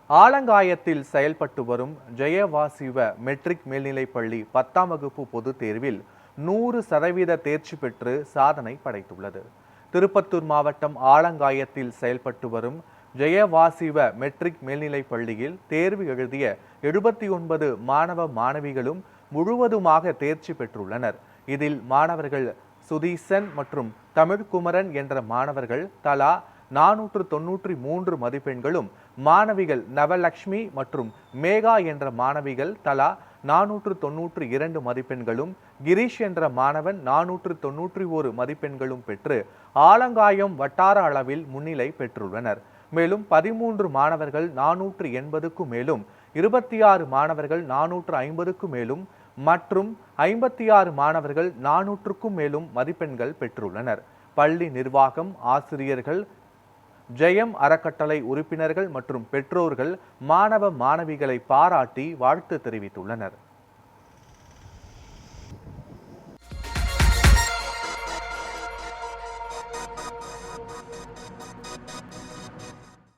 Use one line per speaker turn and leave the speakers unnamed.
ஆலங்காயத்தில் செயல்பட்டு வரும் ஜெயவாசிவ மெட்ரிக் மேல்நிலைப்பள்ளி 10ஆம் வகுப்பு பொதுத் தேர்வில் 100% தேர்ச்சி பெற்று சாதனை படைத்துள்ளது. திருப்பத்தூர் மாவட்டம் ஆலங்காயத்தில் செயல்பட்டு வரும் ஜெயவாசிவ மெட்ரிக் மேல்நிலைப் பள்ளியில் தேர்வு எழுதிய 79 மாணவ மாணவிகளும் முழுவதுமாக தேர்ச்சி பெற்றுள்ளனர். இதில் மாணவர்கள் சுதீசன் மற்றும் தமிழ்குமரன் என்ற மாணவர்கள் தலா 493 மதிப்பெண்களும், மாணவிகள் நவலட்சுமி மற்றும் மேகா என்ற மாணவிகள் தலா 492 மதிப்பெண்களும், கிரீஷ் என்ற மாணவன் 491 மதிப்பெண்களும் பெற்று ஆலங்காயம் வட்டார அளவில் முன்னிலை பெற்றுள்ளனர். மேலும் 13 மாணவர்கள் 480க்கும் மேலும், 26 மாணவர்கள் 450க்கும் மேலும் மற்றும் 56 மாணவர்கள் 400க்கும் மேலும் மதிப்பெண்கள் பெற்றுள்ளனர். பள்ளி நிர்வாகம், ஆசிரியர்கள், ஜெயம் அறக்கட்டளை உறுப்பினர்கள் மற்றும் பெற்றோர்கள் மாணவ மாணவிகளை பாராட்டி வாழ்த்து தெரிவித்துள்ளனர்.